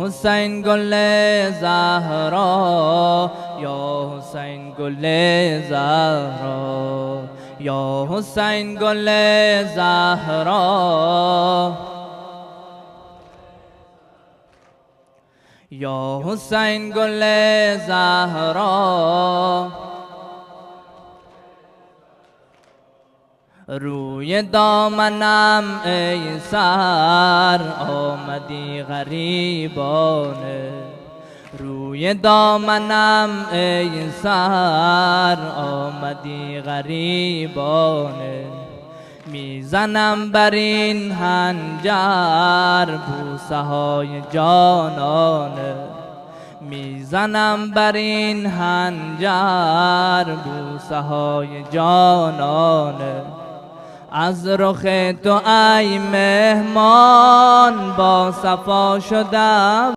حسین گل زهرا یا حسین گل زهرا یا حسین گل زهرا یا حسین گل زهرا روی دامنم ای سر آمدی غریبانه روی دامنم ای سر آمدی غریبانه میزنم بر این حنجر بوسه های جانانه میزنم بر این حنجر بوسه های جانانه از رخ تو ای مهمان با صفا شدم